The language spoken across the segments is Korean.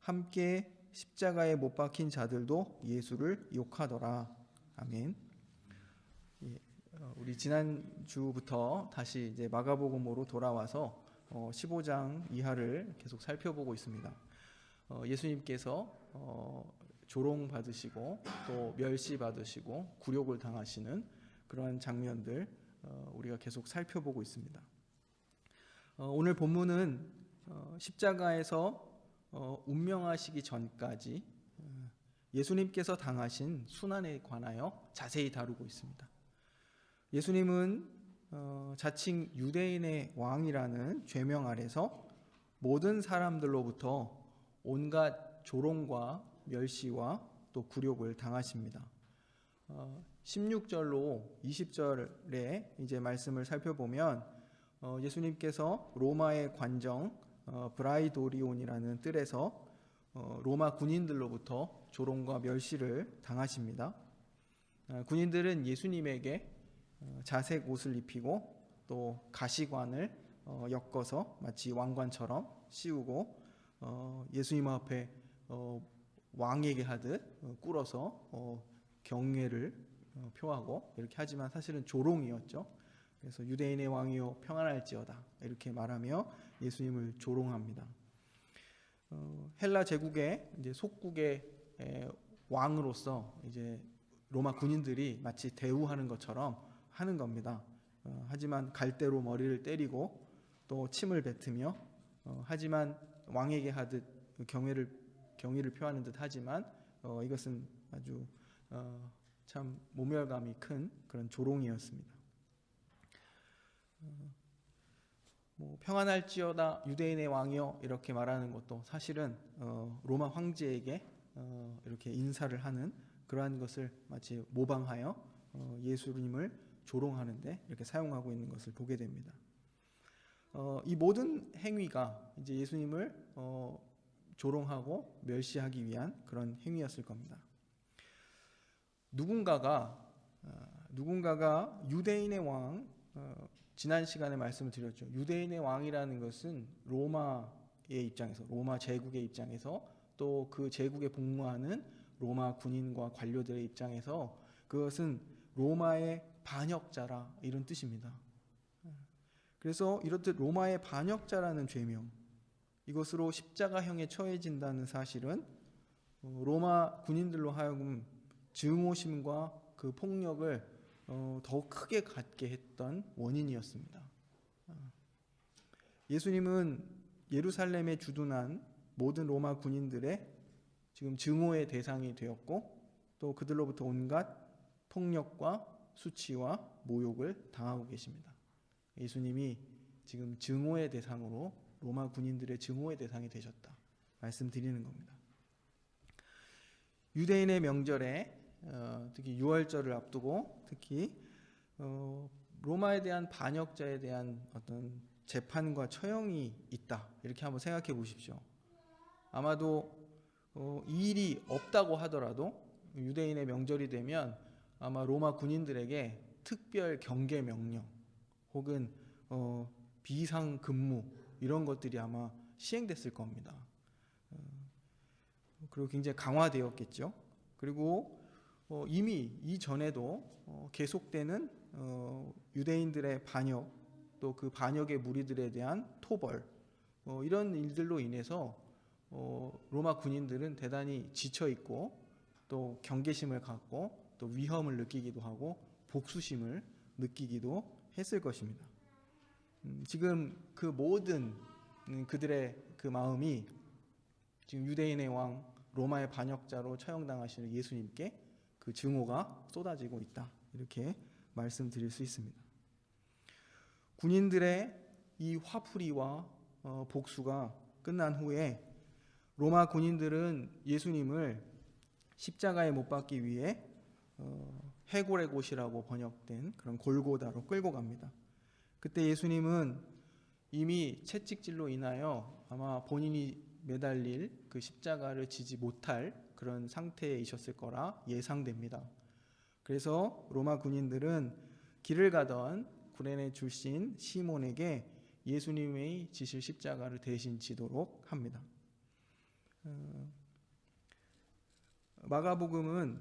함께 십자가에 못 박힌 자들도 예수를 욕하더라. 아멘. 우리 지난주부터 다시 이제 마가복음으로 돌아와서 15장 이하를 계속 살펴보고 있습니다. 예수님께서 조롱 받으시고 또 멸시 받으시고 굴욕을 당하시는 그러한 장면들 우리가 계속 살펴보고 있습니다. 오늘 본문은 십자가에서 운명하시기 전까지 예수님께서 당하신 순환에 관하여 자세히 다루고 있습니다. 예수님은 자칭 유대인의 왕이라는 죄명 아래서 모든 사람들로부터 온갖 조롱과 멸시와 또 굴욕을 당하십니다. 16절로 20절에 이제 말씀을 살펴보면 예수님께서 로마의 관정 브라이도리온이라는 뜰에서 로마 군인들로부터 조롱과 멸시를 당하십니다. 군인들은 예수님에게 자색 옷을 입히고 또 가시관을 엮어서 마치 왕관처럼 씌우고 예수님 앞에 왕에게 하듯 꿇어서 경외를 표하고 이렇게 하지만 사실은 조롱이었죠. 그래서 유대인의 왕이요 평안할지어다 이렇게 말하며 예수님을 조롱합니다. 헬라 제국의 이제 속국의 왕으로서 이제 로마 군인들이 마치 대우하는 것처럼 하는 겁니다. 하지만 갈대로 머리를 때리고 또 침을 뱉으며 하지만 왕에게 하듯 경의를 표하는 듯 하지만 이것은 아주 참 모멸감이 큰 그런 조롱이었습니다. 평안할지어다 유대인의 왕이여 이렇게 말하는 것도 사실은 로마 황제에게 이렇게 인사를 하는 그러한 것을 마치 모방하여 예수님을 조롱하는데 이렇게 사용하고 있는 것을 보게 됩니다. 이 모든 행위가 이제 예수님을 조롱하고 멸시하기 위한 그런 행위였을 겁니다. 누군가가 유대인의 왕, 지난 시간에 말씀을 드렸죠. 유대인의 왕이라는 것은 로마의 입장에서, 로마 제국의 입장에서 또 그 제국에 복무하는 로마 군인과 관료들의 입장에서 그것은 로마의 반역자라 이런 뜻입니다. 그래서 이렇듯 로마의 반역자라는 죄명, 이것으로 십자가형에 처해진다는 사실은 로마 군인들로 하여금 증오심과 그 폭력을 더 크게 갖게 했던 원인이었습니다. 예수님은 예루살렘에 주둔한 모든 로마 군인들의 지금 증오의 대상이 되었고 또 그들로부터 온갖 폭력과 수치와 모욕을 당하고 계십니다. 예수님이 지금 증오의 대상으로 로마 군인들의 증오의 대상이 되셨다 말씀드리는 겁니다. 유대인의 명절에 특히 유월절을 앞두고 특히 로마에 대한 반역자에 대한 어떤 재판과 처형이 있다 이렇게 한번 생각해 보십시오. 아마도 이 일이 없다고 하더라도 유대인의 명절이 되면 아마 로마 군인들에게 특별 경계 명령 혹은 비상 근무 이런 것들이 아마 시행됐을 겁니다. 그리고 굉장히 강화되었겠죠. 그리고 이미 이전에도 계속되는 유대인들의 반역 또 그 반역의 무리들에 대한 토벌 이런 일들로 인해서 로마 군인들은 대단히 지쳐 있고 또 경계심을 갖고 또 위험을 느끼기도 하고 복수심을 느끼기도 했을 것입니다. 지금 그 모든 그들의 그 마음이 지금 유대인의 왕 로마의 반역자로 처형당하시는 예수님께 그 증오가 쏟아지고 있다 이렇게 말씀드릴 수 있습니다. 군인들의 이 화풀이와 복수가 끝난 후에 로마 군인들은 예수님을 십자가에 못 박기 위해 해골의 곳이라고 번역된 그런 골고다로 끌고 갑니다. 그때 예수님은 이미 채찍질로 인하여 아마 본인이 매달릴 그 십자가를 지지 못할 그런 상태에 있었을 거라 예상됩니다. 그래서 로마 군인들은 길을 가던 구레네 출신 시몬에게 예수님의 지실 십자가를 대신 지도록 합니다. 마가복음은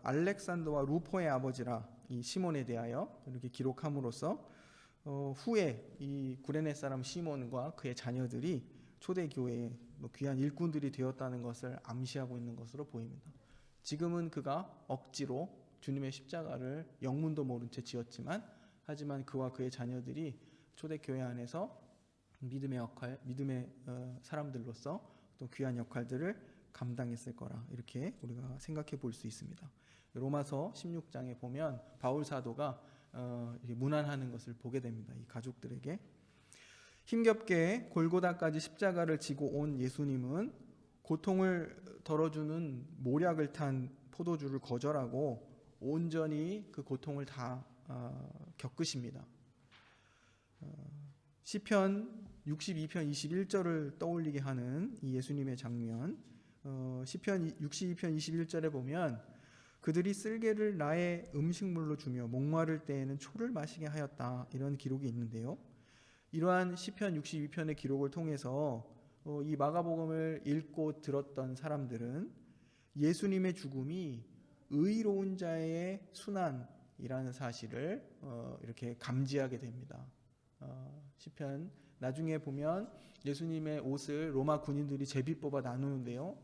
알렉산더와 루포의 아버지라 이 시몬에 대하여 이렇게 기록함으로써 후에 이 구레네 사람 시몬과 그의 자녀들이 초대교회의 귀한 일꾼들이 되었다는 것을 암시하고 있는 것으로 보입니다. 지금은 그가 억지로 주님의 십자가를 영문도 모른 채 지었지만, 하지만 그와 그의 자녀들이 초대교회 안에서 믿음의 역할, 믿음의 사람들로서 또 귀한 역할들을 감당했을 거라, 이렇게 우리가 생각해 볼 수 있습니다. 로마서 16장에 보면 바울 사도가 문안하는 것을 보게 됩니다. 이 가족들에게 힘겹게 골고다까지 십자가를 지고 온 예수님은 고통을 덜어주는 모략을 탄 포도주를 거절하고 온전히 그 고통을 다 겪으십니다. 시편 62편 21절을 떠올리게 하는 이 예수님의 장면, 시편 62편 21절에 보면 그들이 쓸개를 나의 음식물로 주며 목마를 때에는 초를 마시게 하였다, 이런 기록이 있는데요. 이러한 시편 62편의 기록을 통해서 이 마가복음을 읽고 들었던 사람들은 예수님의 죽음이 의로운 자의 순환이라는 사실을 이렇게 감지하게 됩니다. 시편 나중에 보면 예수님의 옷을 로마 군인들이 제비 뽑아 나누는데요.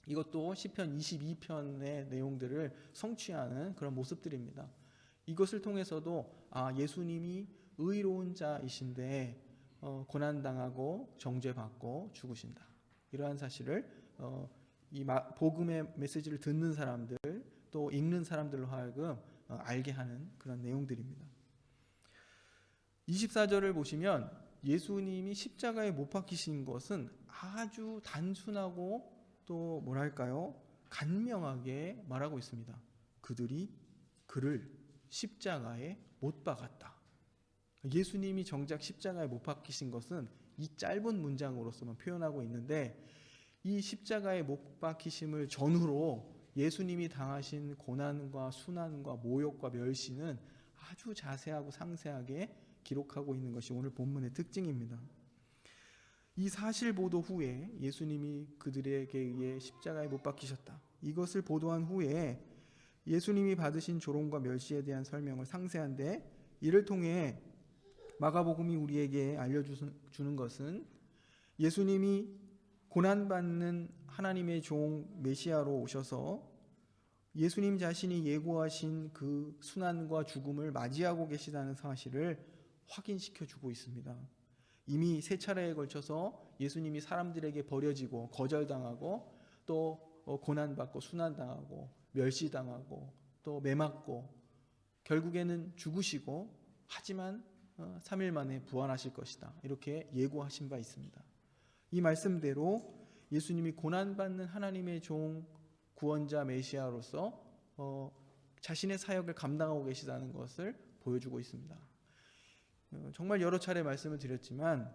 이것도 시편 22편의 내용들을 성취하는 그런 모습들입니다. 이것을 통해서도 예수님이 의로운 자이신데 고난당하고 정죄받고 죽으신다, 이러한 사실을 이 복음의 메시지를 듣는 사람들, 또 읽는 사람들로 하여금 알게 하는 그런 내용들입니다. 24절을 보시면 예수님이 십자가에 못 박히신 것은 아주 단순하고 또 간명하게 말하고 있습니다. 그들이 그를 십자가에 못 박았다. 예수님이 정작 십자가에 못 박히신 것은 이 짧은 문장으로서만 표현하고 있는데, 이 십자가에 못 박히심을 전후로 예수님이 당하신 고난과 순환과 모욕과 멸시는 아주 자세하고 상세하게 기록하고 있는 것이 오늘 본문의 특징입니다. 이 사실 보도 후에 예수님이 그들에게 의해 십자가에 못 박히셨다, 이것을 보도한 후에 예수님이 받으신 조롱과 멸시에 대한 설명을 상세한데, 이를 통해 마가복음이 우리에게 알려주는 것은 예수님이 고난받는 하나님의 종 메시아로 오셔서 예수님 자신이 예고하신 그 순환과 죽음을 맞이하고 계시다는 사실을 확인시켜 주고 있습니다. 이미 세 차례에 걸쳐서 예수님이 사람들에게 버려지고 거절당하고 또 고난받고 순환당하고 멸시당하고 또 매맞고 결국에는 죽으시고, 하지만 3일 만에 부활하실 것이다, 이렇게 예고하신 바 있습니다. 이 말씀대로 예수님이 고난받는 하나님의 종 구원자 메시아로서 자신의 사역을 감당하고 계시다는 것을 보여주고 있습니다. 정말 여러 차례 말씀을 드렸지만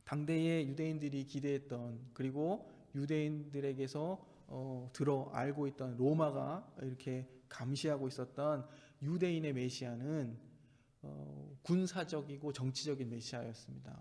당대의 유대인들이 기대했던, 그리고 유대인들에게서 들어 알고 있던, 로마가 이렇게 감시하고 있었던 유대인의 메시아는 군사적이고 정치적인 메시아였습니다.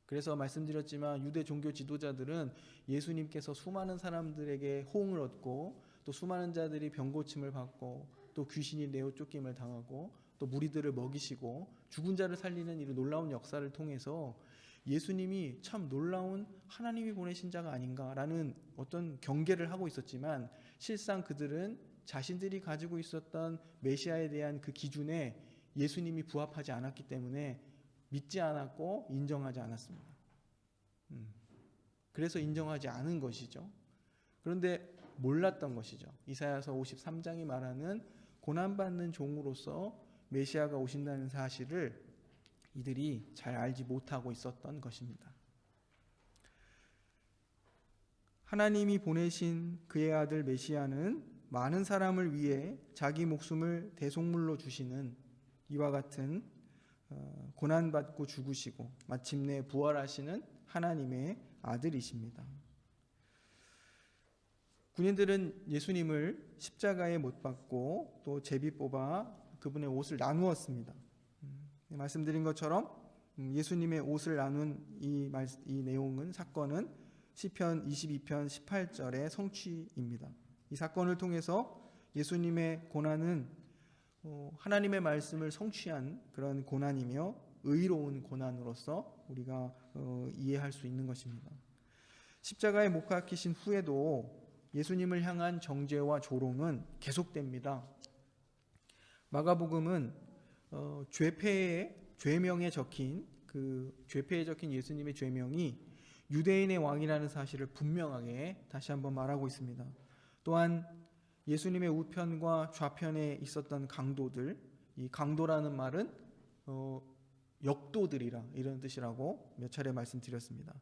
그래서 말씀드렸지만 유대 종교 지도자들은 예수님께서 수많은 사람들에게 호응을 얻고 또 수많은 자들이 병고침을 받고 또 귀신이 내어 쫓김을 당하고 또 무리들을 먹이시고 죽은 자를 살리는 이런 놀라운 역사를 통해서 예수님이 참 놀라운 하나님이 보내신 자가 아닌가라는 어떤 경계를 하고 있었지만, 실상 그들은 자신들이 가지고 있었던 메시아에 대한 그 기준에 예수님이 부합하지 않았기 때문에 믿지 않았고 인정하지 않았습니다. 그래서 인정하지 않은 것이죠. 그런데 몰랐던 것이죠. 이사야서 53장이 말하는 고난받는 종으로서 메시아가 오신다는 사실을 이들이 잘 알지 못하고 있었던 것입니다. 하나님이 보내신 그의 아들 메시아는 많은 사람을 위해 자기 목숨을 대속물로 주시는 이와 같은 고난받고 죽으시고 마침내 부활하시는 하나님의 아들이십니다. 군인들은 예수님을 십자가에 못 박고 또 제비 뽑아 그분의 옷을 나누었습니다. 말씀드린 것처럼 예수님의 옷을 나눈 이 내용은, 사건은 시편 22편 18절의 성취입니다. 이 사건을 통해서 예수님의 고난은 하나님의 말씀을 성취한 그런 고난이며 의로운 고난으로서 우리가 이해할 수 있는 것입니다. 십자가에 못 박히신 후에도 예수님을 향한 정죄와 조롱은 계속됩니다. 마가복음은 죄명에 적힌 죄패에 적힌 예수님의 죄명이 유대인의 왕이라는 사실을 분명하게 다시 한번 말하고 있습니다. 또한 예수님의 우편과 좌편에 있었던 강도들, 이 강도라는 말은 역도들이라 이런 뜻이라고 몇 차례 말씀드렸습니다.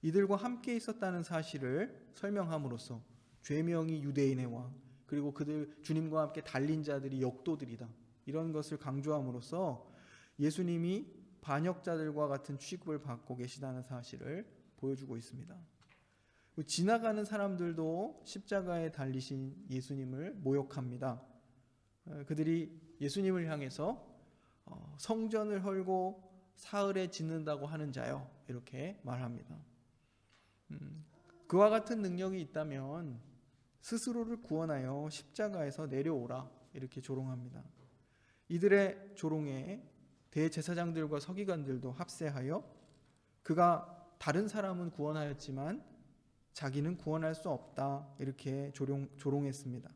이들과 함께 있었다는 사실을 설명함으로써 죄명이 유대인의 왕, 그리고 그들 주님과 함께 달린 자들이 역도들이다, 이런 것을 강조함으로써 예수님이 반역자들과 같은 취급을 받고 계시다는 사실을 보여주고 있습니다. 지나가는 사람들도 십자가에 달리신 예수님을 모욕합니다. 그들이 예수님을 향해서 성전을 헐고 사흘에 짓는다고 하는 자요, 이렇게 말합니다. 그와 같은 능력이 있다면 스스로를 구원하여 십자가에서 내려오라, 이렇게 조롱합니다. 이들의 조롱에 대제사장들과 서기관들도 합세하여 그가 다른 사람은 구원하였지만 자기는 구원할 수 없다, 이렇게 조롱했습니다.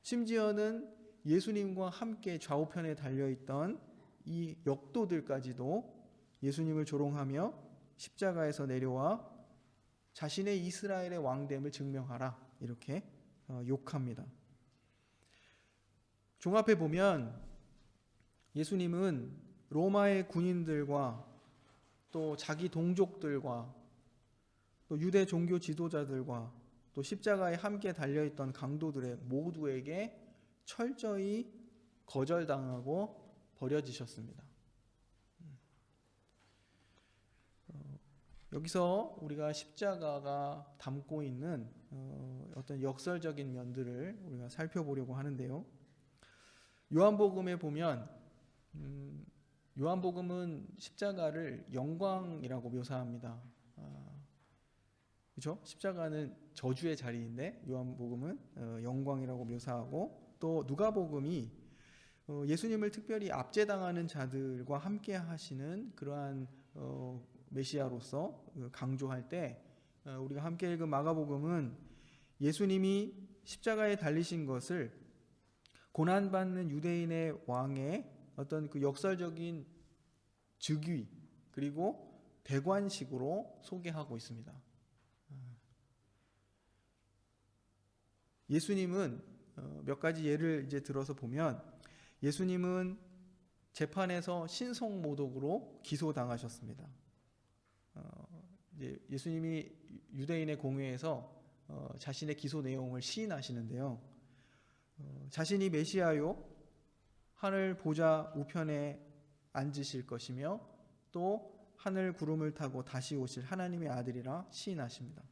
심지어는 예수님과 함께 좌우편에 달려있던 이 역도들까지도 예수님을 조롱하며 십자가에서 내려와 자신의 이스라엘의 왕됨을 증명하라, 이렇게 욕합니다. 종합해 보면 예수님은 로마의 군인들과 또 자기 동족들과 또 유대 종교 지도자들과 또 십자가에 함께 달려있던 강도들의 모두에게 철저히 거절당하고 버려지셨습니다. 여기서 우리가 십자가가 담고 있는 어떤 역설적인 면들을 우리가 살펴보려고 하는데요. 요한복음에 보면 요한복음은 십자가를 영광이라고 묘사합니다. 그렇죠? 십자가는 저주의 자리인데 요한복음은 영광이라고 묘사하고, 또 누가복음이 예수님을 특별히 압제당하는 자들과 함께 하시는 그러한 메시아로서 강조할 때, 우리가 함께 읽은 마가복음은 예수님이 십자가에 달리신 것을 고난받는 유대인의 왕의 어떤 그 역설적인 즉위 그리고 대관식으로 소개하고 있습니다. 예수님은 몇 가지 예를 이제 들어서 보면, 예수님은 재판에서 신성모독으로 기소당하셨습니다. 이제 예수님이 유대인의 공회에서 자신의 기소 내용을 시인하시는데요. 자신이 메시아요, 하늘 보좌 우편에 앉으실 것이며 또 하늘 구름을 타고 다시 오실 하나님의 아들이라 시인하십니다.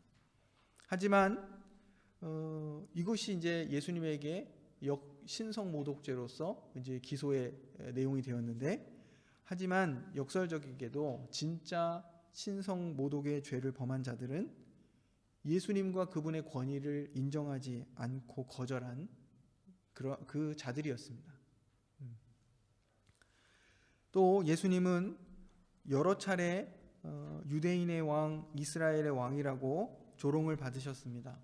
하지만 이것이 이제 예수님에게 신성모독죄로서 이제 기소의 내용이 되었는데, 하지만 역설적이게도 진짜 신성모독의 죄를 범한 자들은 예수님과 그분의 권위를 인정하지 않고 거절한 그 자들이었습니다. 또 예수님은 여러 차례 유대인의 왕, 이스라엘의 왕이라고 조롱을 받으셨습니다.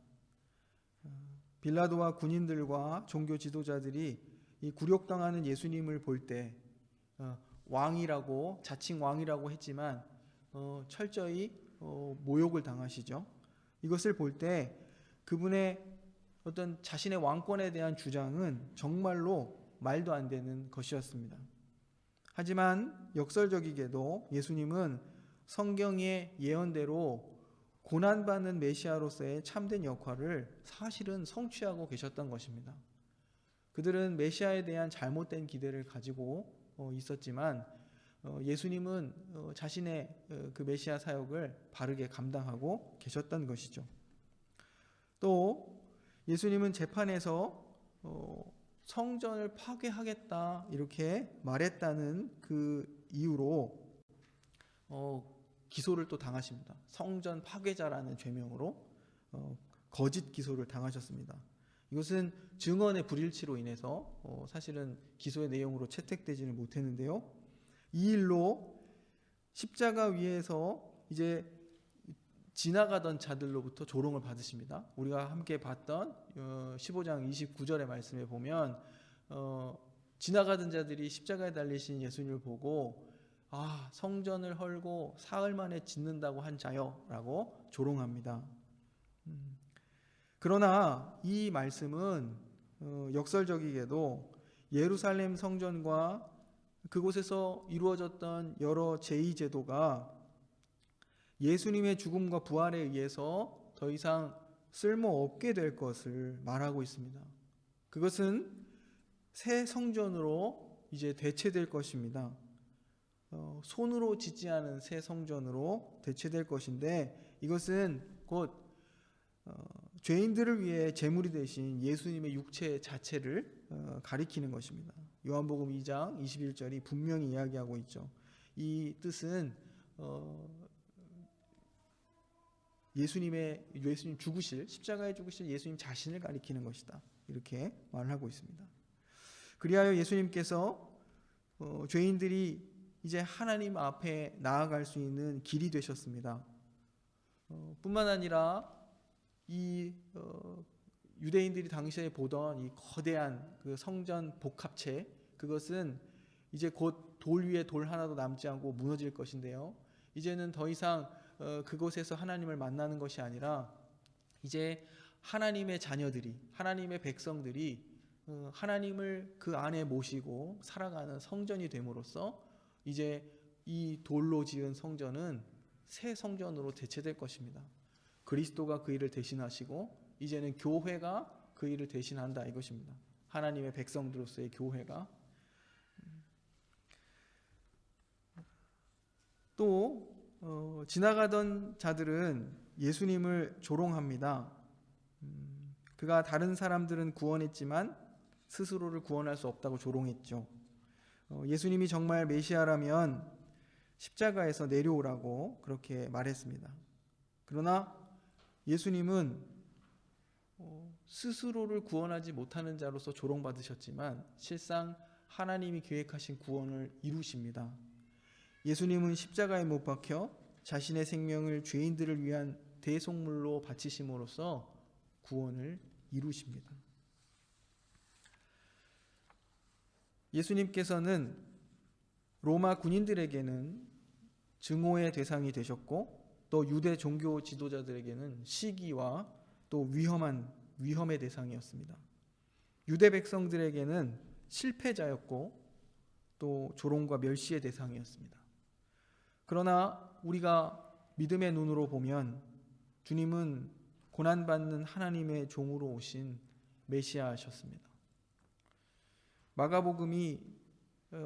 빌라도와 군인들과 종교 지도자들이 이 굴욕당하는 예수님을 볼 때 왕이라고, 자칭 왕이라고 했지만 철저히 모욕을 당하시죠. 이것을 볼 때 그분의 어떤 자신의 왕권에 대한 주장은 정말로 말도 안 되는 것이었습니다. 하지만 역설적이게도 예수님은 성경의 예언대로 고난받는 메시아로서의 참된 역할을 사실은 성취하고 계셨던 것입니다. 그들은 메시아에 대한 잘못된 기대를 가지고 있었지만 예수님은 자신의 그 메시아 사역을 바르게 감당하고 계셨던 것이죠. 또 예수님은 재판에서 성전을 파괴하겠다 이렇게 말했다는 그 이유로 기소를 또 당하십니다. 성전 파괴자라는 죄명으로 거짓 기소를 당하셨습니다. 이것은 증언의 불일치로 인해서 사실은 기소의 내용으로 채택되지는 못했는데요. 이 일로 십자가 위에서 이제 지나가던 자들로부터 조롱을 받으십니다. 우리가 함께 봤던 15장 29절의 말씀에 보면 지나가던 자들이 십자가에 달리신 예수님을 보고 성전을 헐고 사흘 만에 짓는다고 한 자여 라고 조롱합니다. 그러나 이 말씀은 역설적이게도 예루살렘 성전과 그곳에서 이루어졌던 여러 제의제도가 예수님의 죽음과 부활에 의해서 더 이상 쓸모없게 될 것을 말하고 있습니다. 그것은 새 성전으로 이제 대체될 것입니다. 손으로 짓지 않은 새 성전으로 대체될 것인데, 이것은 곧 죄인들을 위해 제물이 되신 예수님의 육체 자체를 가리키는 것입니다. 요한복음 2장 21절이 분명히 이야기하고 있죠. 이 뜻은 예수님 죽으실, 십자가에 죽으실 예수님 자신을 가리키는 것이다, 이렇게 말을 하고 있습니다. 그리하여 예수님께서 죄인들이 이제 하나님 앞에 나아갈 수 있는 길이 되셨습니다. 뿐만 아니라 이 유대인들이 당시에 보던 이 거대한 그 성전 복합체, 그것은 이제 곧 돌 위에 돌 하나도 남지 않고 무너질 것인데요. 이제는 더 이상 그곳에서 하나님을 만나는 것이 아니라 이제 하나님의 자녀들이, 하나님의 백성들이 하나님을 그 안에 모시고 살아가는 성전이 됨으로써 이제 이 돌로 지은 성전은 새 성전으로 대체될 것입니다. 그리스도가 그 일을 대신하시고 이제는 교회가 그 일을 대신한다, 이것입니다. 하나님의 백성들로서의 교회가. 또 지나가던 자들은 예수님을 조롱합니다. 그가 다른 사람들은 구원했지만 스스로를 구원할 수 없다고 조롱했죠. 예수님이 정말 메시아라면 십자가에서 내려오라고 그렇게 말했습니다. 그러나 예수님은 스스로를 구원하지 못하는 자로서 조롱받으셨지만 실상 하나님이 계획하신 구원을 이루십니다. 예수님은 십자가에 못 박혀 자신의 생명을 죄인들을 위한 대속물로 바치심으로써 구원을 이루십니다. 예수님께서는 로마 군인들에게는 증오의 대상이 되셨고, 또 유대 종교 지도자들에게는 시기와 또 위험의 대상이었습니다. 유대 백성들에게는 실패자였고 또 조롱과 멸시의 대상이었습니다. 그러나 우리가 믿음의 눈으로 보면 주님은 고난받는 하나님의 종으로 오신 메시아셨습니다. 마가복음이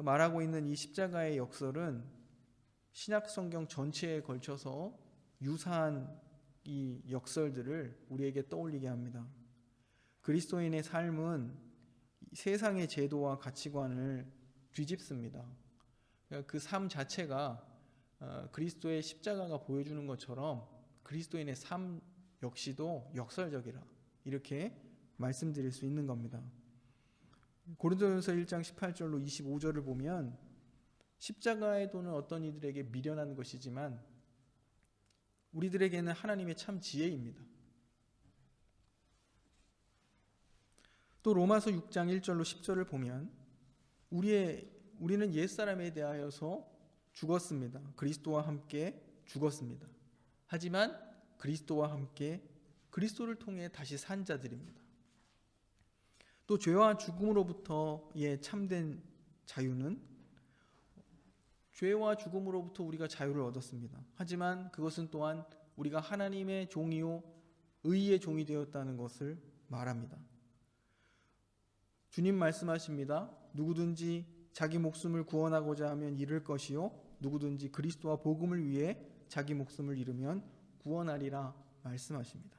말하고 있는 이 십자가의 역설은 신약 성경 전체에 걸쳐서 유사한 이 역설들을 우리에게 떠올리게 합니다. 그리스도인의 삶은 세상의 제도와 가치관을 뒤집습니다. 그 삶 자체가 그리스도의 십자가가 보여주는 것처럼 그리스도인의 삶 역시도 역설적이라, 이렇게 말씀드릴 수 있는 겁니다. 고린도전서 1장 18절로 25절을 보면 십자가의 도는 어떤 이들에게 미련한 것이지만 우리들에게는 하나님의 참 지혜입니다. 또 로마서 6장 1절로 10절을 보면 우리는 옛사람에 대하여서 죽었습니다. 그리스도와 함께 죽었습니다. 하지만 그리스도와 함께 그리스도를 통해 다시 산 자들입니다. 또 죄와 죽음으로부터의 참된 자유는, 죄와 죽음으로부터 우리가 자유를 얻었습니다. 하지만 그것은 또한 우리가 하나님의 종이요 의의 종이 되었다는 것을 말합니다. 주님 말씀하십니다. 누구든지 자기 목숨을 구원하고자 하면 잃을 것이요 누구든지 그리스도와 복음을 위해 자기 목숨을 잃으면 구원하리라 말씀하십니다.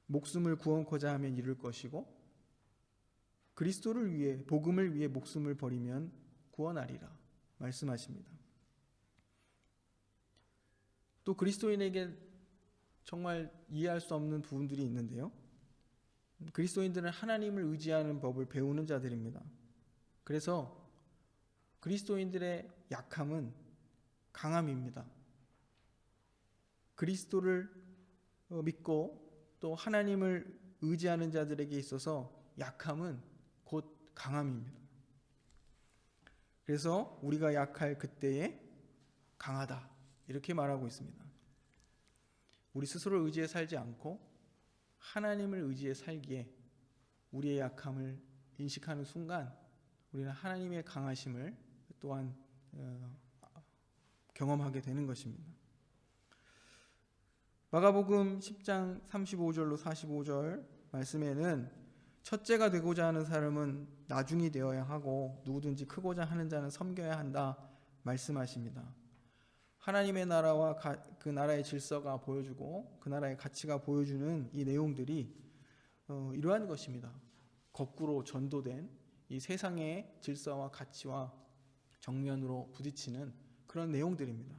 목숨을 구원코자 하면 잃을 것이고 그리스도를 위해, 복음을 위해 목숨을 버리면 구원하리라 말씀하십니다. 또 그리스도인에게 정말 이해할 수 없는 부분들이 있는데요. 그리스도인들은 하나님을 의지하는 법을 배우는 자들입니다. 그래서 그리스도인들의 약함은 강함입니다. 그리스도를 믿고 또 하나님을 의지하는 자들에게 있어서 약함은 곧 강함입니다. 그래서 우리가 약할 그때에 강하다 이렇게 말하고 있습니다. 우리 스스로를 의지해 살지 않고 하나님을 의지해 살기에 우리의 약함을 인식하는 순간 우리는 하나님의 강하심을 또한 경험하게 되는 것입니다. 마가복음 10장 35절로 45절 말씀에는 첫째가 되고자 하는 사람은 나중이 되어야 하고 누구든지 크고자 하는 자는 섬겨야 한다 말씀하십니다. 하나님의 나라와 그 나라의 질서가 보여주고 그 나라의 가치가 보여주는 이 내용들이 이러한 것입니다. 거꾸로 전도된 이 세상의 질서와 가치와 정면으로 부딪히는 그런 내용들입니다.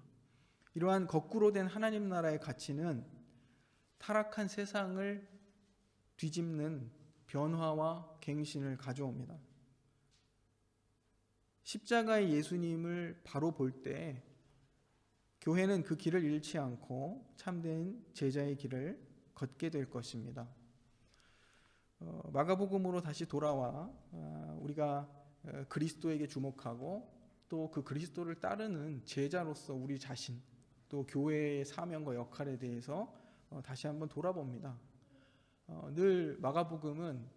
이러한 거꾸로 된 하나님 나라의 가치는 타락한 세상을 뒤집는 변화와 갱신을 가져옵니다. 십자가의 예수님을 바로 볼 때 교회는 그 길을 잃지 않고 참된 제자의 길을 걷게 될 것입니다. 마가복음으로 다시 돌아와 우리가 그리스도에게 주목하고 또 그 그리스도를 따르는 제자로서 우리 자신 또 교회의 사명과 역할에 대해서 다시 한번 돌아봅니다. 늘 마가복음은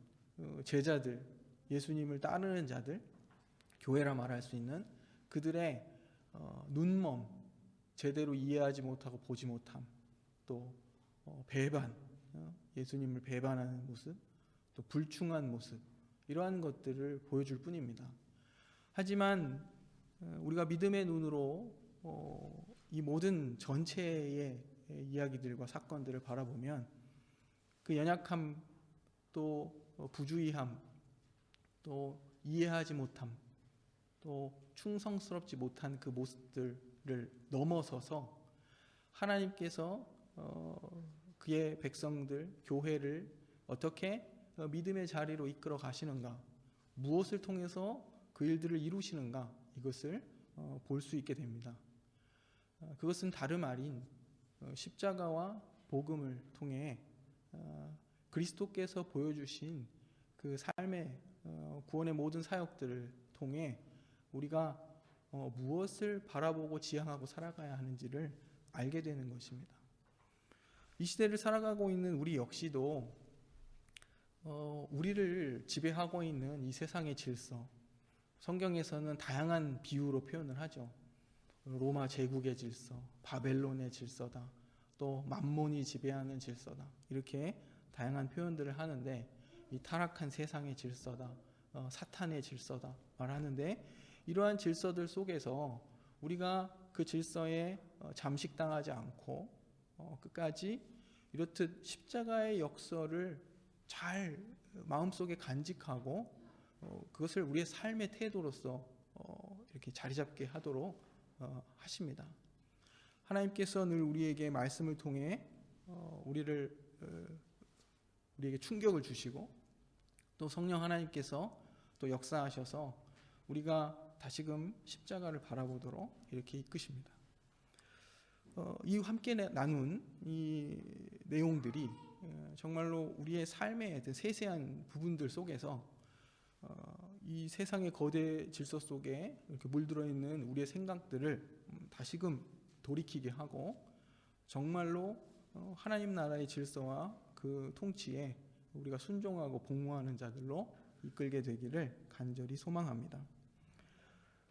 제자들, 예수님을 따르는 자들, 교회라 말할 수 있는 그들의 눈먼, 제대로 이해하지 못하고 보지 못함, 또 배반, 예수님을 배반하는 모습, 또 불충한 모습, 이러한 것들을 보여줄 뿐입니다. 하지만 우리가 믿음의 눈으로 이 모든 전체의 이야기들과 사건들을 바라보면 그 연약함, 또 부주의함, 또 이해하지 못함, 또 충성스럽지 못한 그 모습들을 넘어서서 하나님께서 그의 백성들, 교회를 어떻게 믿음의 자리로 이끌어 가시는가, 무엇을 통해서 그 일들을 이루시는가, 이것을 볼 수 있게 됩니다. 그것은 다름 아닌 십자가와 복음을 통해 그리스도께서 보여주신 그 삶의 구원의 모든 사역들을 통해 우리가 무엇을 바라보고 지향하고 살아가야 하는지를 알게 되는 것입니다. 이 시대를 살아가고 있는 우리 역시도 우리를 지배하고 있는 이 세상의 질서, 성경에서는 다양한 비유로 표현을 하죠. 로마 제국의 질서, 바벨론의 질서다, 또 만몬이 지배하는 질서다, 이렇게 다양한 표현들을 하는데 이 타락한 세상의 질서다, 사탄의 질서다 말하는데 이러한 질서들 속에서 우리가 그 질서에 잠식당하지 않고 끝까지 이렇듯 십자가의 역사를 잘 마음속에 간직하고 그것을 우리의 삶의 태도로서 이렇게 자리 잡게 하도록 하십니다. 하나님께서 늘 우리에게 말씀을 통해 우리에게 충격을 주시고 또 성령 하나님께서 또 역사하셔서 우리가 다시금 십자가를 바라보도록 이렇게 이끄십니다. 이 함께 나눈 이 내용들이 정말로 우리의 삶의 세세한 부분들 속에서 이 세상의 거대 질서 속에 이렇게 물들어 있는 우리의 생각들을 다시금 돌이키게 하고 정말로 하나님 나라의 질서와 그 통치에 우리가 순종하고 복무하는 자들로 이끌게 되기를 간절히 소망합니다.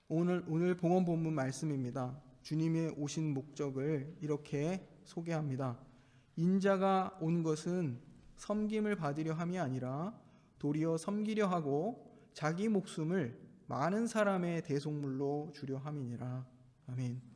오늘 봉헌 본문 말씀입니다. 주님의 오신 목적을 이렇게 소개합니다. 인자가 온 것은 섬김을 받으려 함이 아니라 도리어 섬기려 하고 자기 목숨을 많은 사람의 대속물로 주려 함이니라. 아멘.